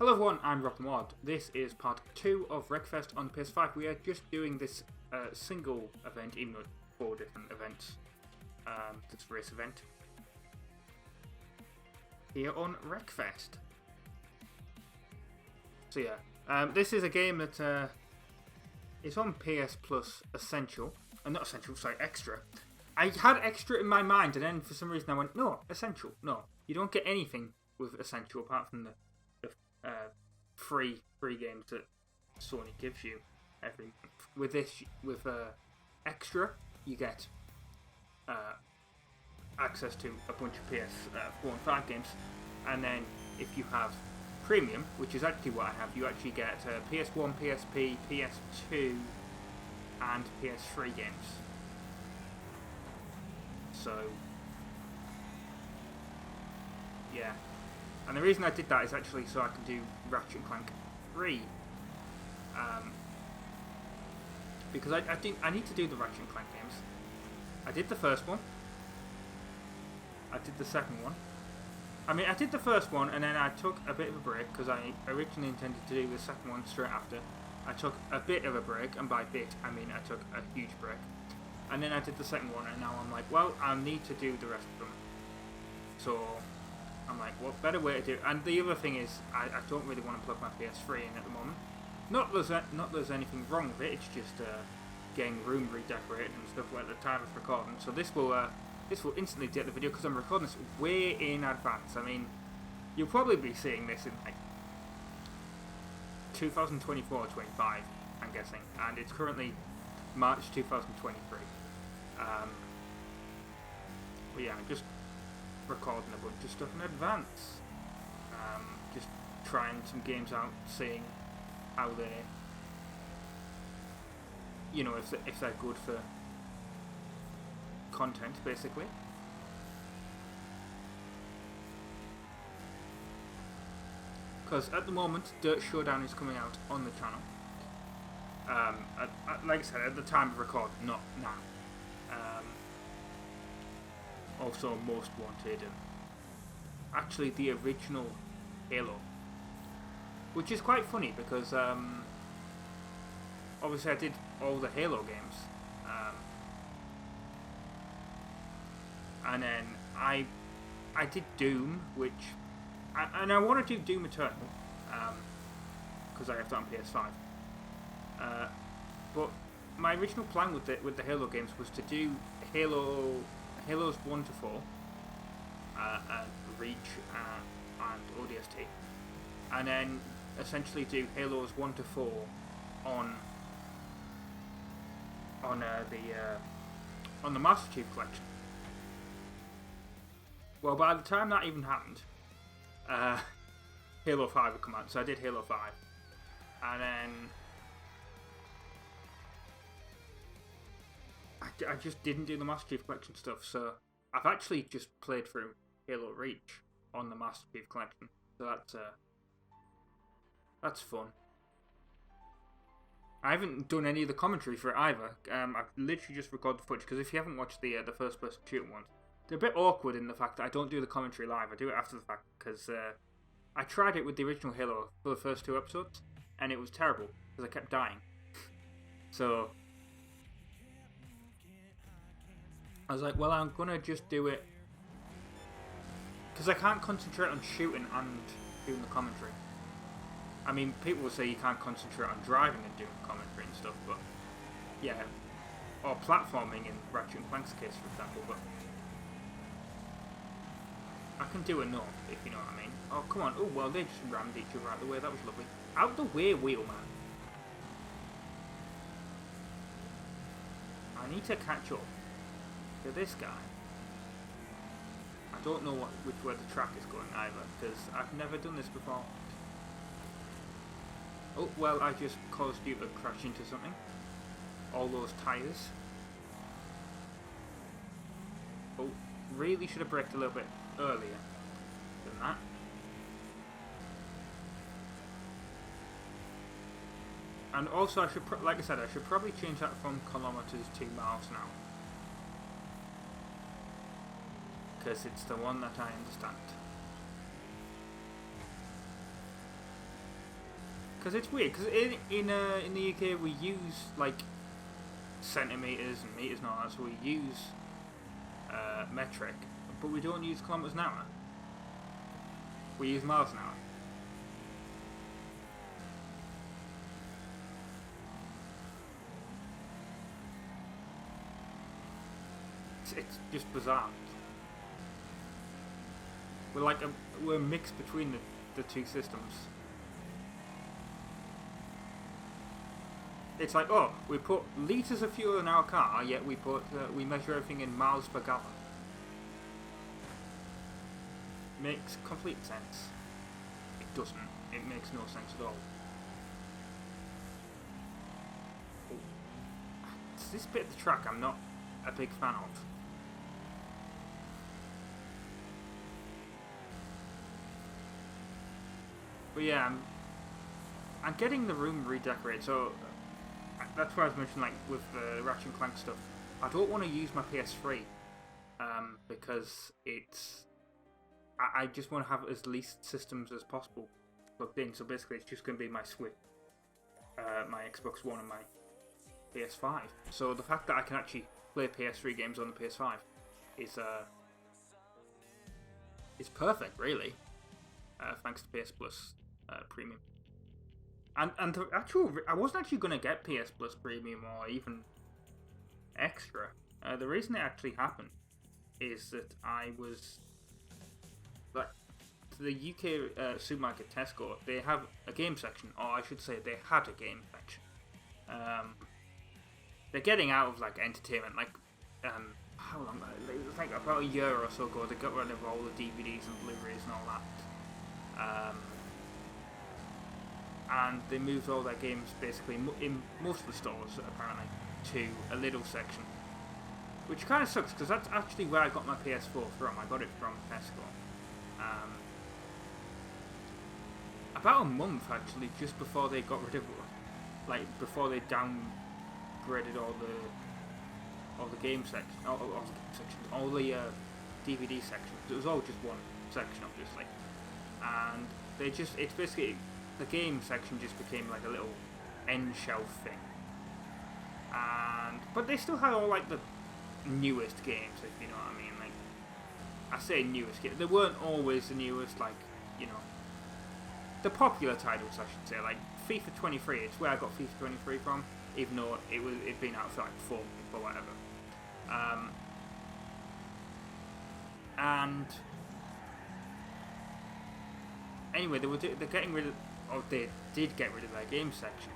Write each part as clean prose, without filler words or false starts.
Hello everyone, I'm RobtheMod. This is part 2 of Wreckfest on the PS5. We are just doing this single event, even though it's 4 different events. This race event. Here on Wreckfest. So yeah, this is a game that is on PS Plus Essential. Not Essential, sorry, Extra. I had Extra in my mind and then for some reason I went, no, Essential, no. You don't get anything with Essential apart from the free games that Sony gives you every month. With this, with Extra, you get access to a bunch of PS4 and 5 games, and then if you have Premium, which is actually what I have, you actually get PS1, PSP, PS2, and PS3 games. So, yeah. And the reason I did that is actually so I can do Ratchet & Clank 3. Because I need to do the Ratchet & Clank games. I did the first one. I did the second one. I mean, I did the first one and then I took a bit of a break because I originally intended to do the second one straight after. I took a bit of a break, and by bit I mean I took a huge break. And then I did the second one, and now I'm like, well, I need to do the rest of them. So I'm like, what better way to do it? And the other thing is, I don't really want to plug my PS3 in at the moment. Not there's anything wrong with it. It's just getting room redecorated and stuff at the time of recording. So this will instantly date the video because I'm recording this way in advance. I mean, you'll probably be seeing this in like 2024 or 25, I'm guessing, and it's currently March 2023. But yeah, I'm just recording a bunch of stuff in advance. Just trying some games out, seeing how they, you know, if they're good for content, basically. Because at the moment, Dirt Showdown is coming out on the channel. Like I said, at the time of recording, not now. Also, Most Wanted, and actually the original Halo, which is quite funny because obviously I did all the Halo games, and then I did Doom, which and I want to do Doom Eternal because I have that on PS5. But my original plan with the Halo games was to do Halos 1 to 4, and Reach and ODST, and then essentially do Halos 1 to 4 on the Master Chief Collection. Well, by the time that even happened, Halo 5 had come out, so I did Halo 5, and then I just didn't do the Master Chief Collection stuff, so I've actually just played through Halo Reach on the Master Chief Collection, so that's fun. I haven't done any of the commentary for it either. I've literally just recorded the footage, because if you haven't watched the first-person shooter ones, they're a bit awkward in the fact that I don't do the commentary live, I do it after the fact, because I tried it with the original Halo for the first 2 episodes, and it was terrible, because I kept dying. So I was like, well, I'm gonna just do it because I can't concentrate on shooting and doing the commentary. I mean, people will say you can't concentrate on driving and doing commentary and stuff, but yeah, or platforming in Ratchet & Clank's case, for example. But I can do enough, if you know what I mean. Oh, come on! Oh well, they just rammed each other out the way. That was lovely. Out the way, Wheelman. I need to catch up to this guy. I don't know which way the track is going either, because I've never done this before. Oh, well, I just caused you to crash into something. All those tyres. Oh, really should have braked a little bit earlier than that. And also, I should, like I said, I should probably change that from kilometers to miles now. because it's the one that I understand. Because it's weird. Because in the UK we use like centimeters and meters and all that, so we use metric, but we don't use kilometers an hour. We use miles an hour. It's just bizarre. We're like we're a mix between the two systems. It's like, oh, we put litres of fuel in our car, yet we we measure everything in miles per gallon. Makes complete sense. It doesn't. It makes no sense at all. This bit of the track I'm not a big fan of. But yeah, I'm getting the room redecorated, so that's why I was mentioning, like, with the Ratchet and Clank stuff. I don't want to use my PS3, because it's... I just want to have as least systems as possible plugged in, so basically it's just going to be my Switch, my Xbox One and my PS5. So the fact that I can actually play PS3 games on the PS5 is perfect, really, thanks to PS Plus Premium. And the actual, I wasn't actually going to get PS Plus Premium or even Extra. The reason it actually happened is that I was, like, the UK supermarket Tesco, they have a game section, or I should say they had a game section. They're getting out of, like, entertainment, like, how long, it was like about a year or so ago, they got rid of all the DVDs and Blu-rays and all that. And they moved all their games, basically, in most of the stores, apparently, to a little section. Which kind of sucks, because that's actually where I got my PS4 from. I got it from Tesco. About a month, actually, just before they got rid of it. Like, before they downgraded all the game sections, all the DVD sections. It was all just one section, obviously. And it's basically... The game section just became like a little end shelf thing, but they still had all like the newest games, if you know what I mean. Like, I say newest games, they weren't always the newest. Like, you know, the popular titles, I should say, like FIFA 23. It's where I got FIFA 23 from, even though it'd been out for like 4 months or whatever. And anyway, they're getting rid of. Or they did get rid of their game section,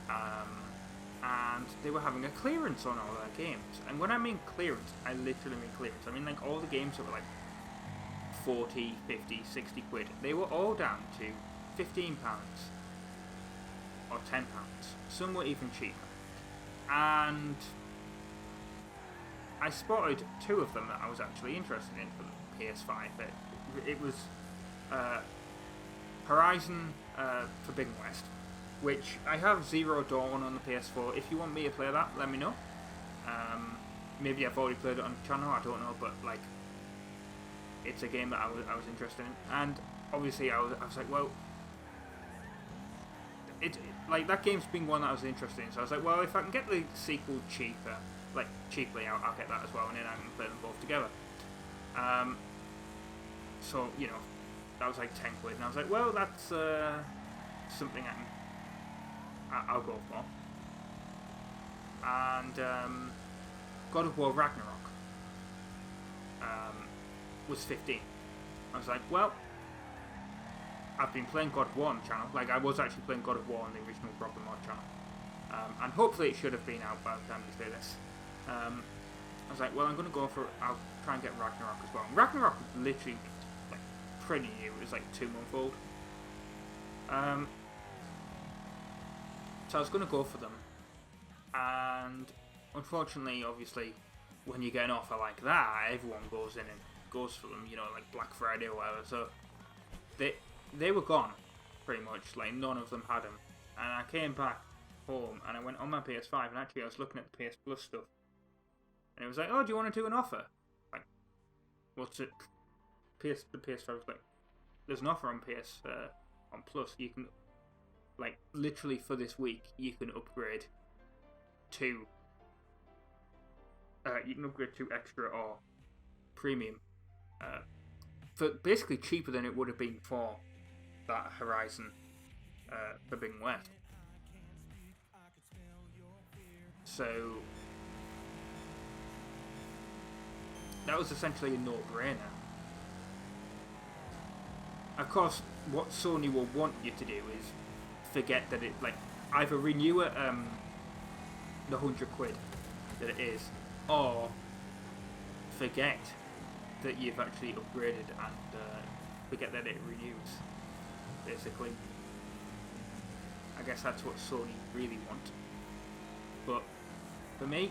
and they were having a clearance on all their games. And when I mean clearance, I literally mean clearance. I mean, like, all the games that were like 40, 50, 60 quid, they were all down to £15 or £10. Some were even cheaper. And I spotted 2 of them that I was actually interested in for the PS5. It was Horizon Forbidden West, which I have Zero Dawn on the PS4. If you want me to play that, let me know. Maybe I've already played it on the channel, I don't know, but like, it's a game that I was interested in. And obviously I was like, well, like, that game's been one that I was interested in, so I was like, well, if I can get the sequel cheaply, I'll get that as well, and then I can play them both together. So, you know, that was like 10 quid, and I was like, well, that's something I'll go for. And God of War Ragnarok was 15. I was like, well, I've been playing God of War on the channel. Like, I was actually playing God of War on the original RobtheMod channel. And hopefully it should have been out by the time you say this. I was like, well, I'll try and get Ragnarok as well. And Ragnarok was literally pretty new. It was like 2 months old. So I was going to go for them, and unfortunately, obviously, when you get an offer like that, everyone goes in and goes for them, you know, like Black Friday or whatever. So they were gone, pretty much. Like, none of them had them. And I came back home and I went on my PS5, and actually I was looking at the PS Plus stuff, and it was like, oh, do you want to do an offer? Like, what's it? The PS5 was like, there's an offer on on Plus. You can like literally for this week, you can upgrade to extra or premium for basically cheaper than it would have been for that Horizon Forbidden West. So that was essentially a no-brainer. Of course, what Sony will want you to do is forget that it, like, either renew it the £100 that it is, or forget that you've actually upgraded and forget that it renews. Basically, I guess that's what Sony really want. But for me,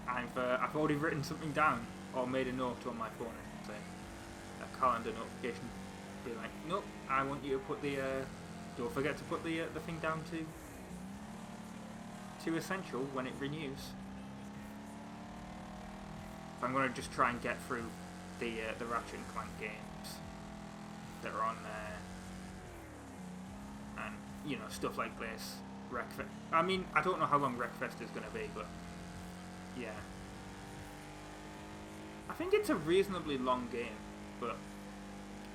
I've already written something down or made a note on my phone, I should say, a calendar notification, be like, nope, I want you to put the don't forget to put the thing down to essential when it renews. I'm going to just try and get through the Ratchet and Clank games that are on there, and you know, stuff like this. Wreckfest. I mean, I don't know how long Wreckfest is going to be, but yeah, I think it's a reasonably long game, but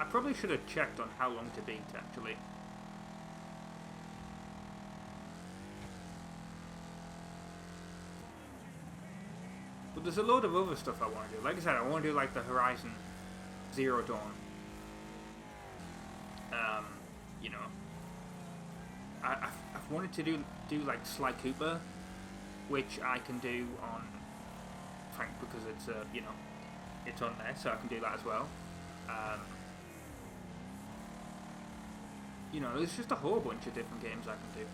I probably should have checked on how long to beat actually. But there's a load of other stuff I want to do. Like I said, I want to do like the Horizon Zero Dawn. You know, I've wanted to do like Sly Cooper, which I can do on Frank because it's you know, it's on there, so I can do that as well. You know, there's just a whole bunch of different games I can do.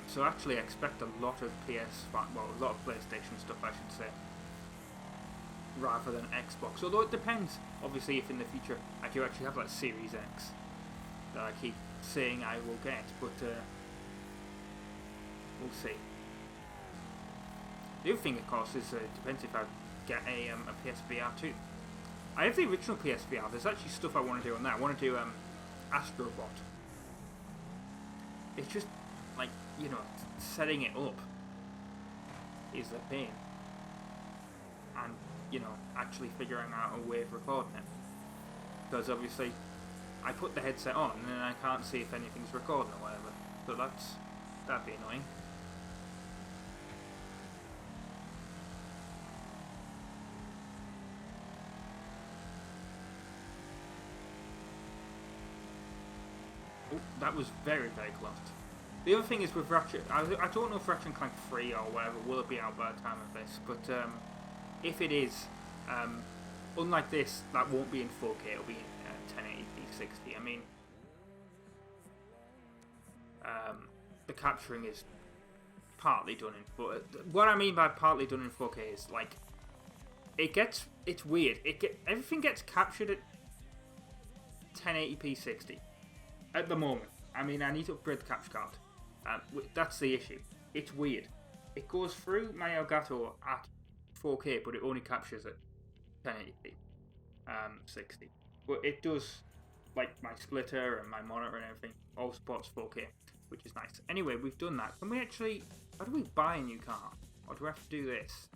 So actually, I expect a lot of PS5, well, a lot of PlayStation stuff, I should say, rather than Xbox. Although it depends, obviously, if in the future I do actually have that Series X that I keep saying I will get, but we'll see. The other thing, of course, is it depends if I get a PSVR 2. I have the original PSVR. There's actually stuff I want to do on that. I want to do Astrobot. It's just like, you know, setting it up is a pain, and you know, actually figuring out a way of recording it, because obviously I put the headset on and then I can't see if anything's recording or whatever, so that'd be annoying. Oh, that was very, very close. The other thing is with Ratchet, I don't know if Ratchet and Clank 3 or whatever will it be out by the time of this, but if it is, unlike this, that won't be in 4K, it'll be in 1080p 60. I mean, the capturing is partly done in 4K. What I mean by partly done in 4K is, like, it's weird. Everything gets captured at 1080p 60 at the moment. I mean, I need to upgrade the capture card. That's the issue. It's weird. It goes through my Elgato at 4K, but it only captures at 1080p 60. But it does, like, my splitter and my monitor and everything all supports 4K, which is nice. Anyway, we've done that. Can we actually... How do we buy a new car? Or do we have to do this?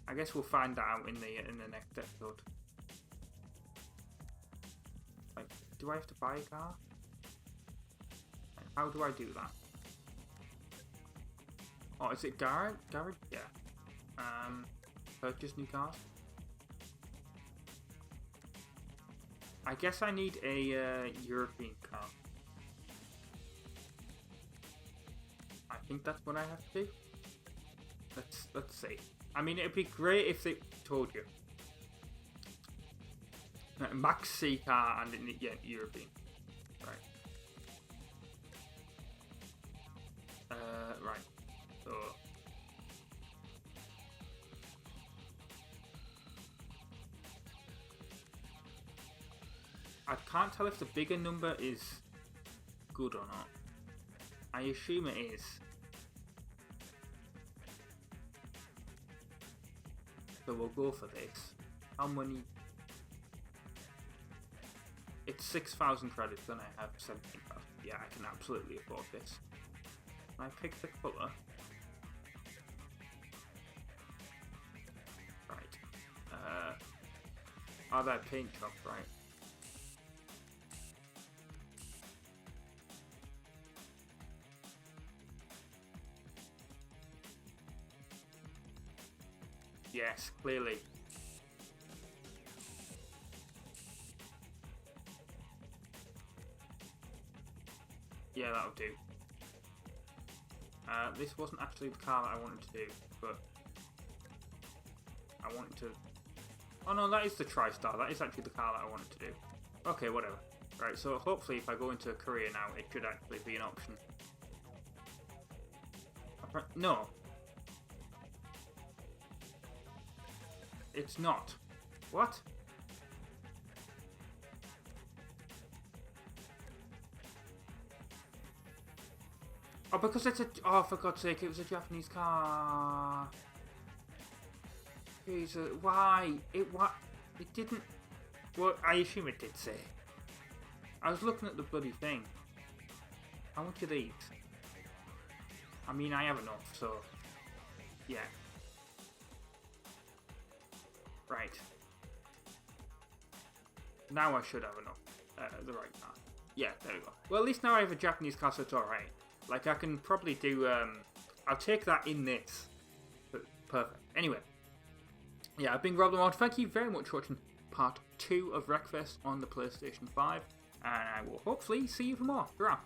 I guess we'll find that out in the next episode. Like, do I have to buy a car? How do I do that? Oh, is it garage? Garage? Yeah. Purchase new cars. I guess I need a European car. I think that's what I have to do. Let's see. I mean, it'd be great if they told you. Max C car and yeah, European. Right. Right. So I can't tell if the bigger number is good or not. I assume it is. So we'll go for this. How many? It's 6,000 credits and I have 17,000. Yeah, I can absolutely afford this. Can I pick the colour? Right. Oh, that paint job, right. Yes, clearly. Yeah, that'll do. This wasn't actually the car that I wanted to do, but I wanted to... Oh no, that is the TriStar. That is actually the car that I wanted to do. Okay, whatever. Right, so hopefully if I go into Korea now, it should actually be an option. No. It's not. What? Oh, because it's a... Oh, for God's sake, it was a Japanese car. Jesus, why? It didn't... Well, I assume it did say. I was looking at the bloody thing. How much are these? I mean, I have enough, so... Yeah. Right. Now I should have enough. The right car. Yeah, there we go. Well, at least now I have a Japanese car, so it's alright. Like, I can probably do... I'll take that in this. Perfect. Anyway. Yeah, I've been RobtheMod. Thank you very much for watching part 2 of Wreckfest on the PlayStation 5. And I will hopefully see you for more. Hurrah!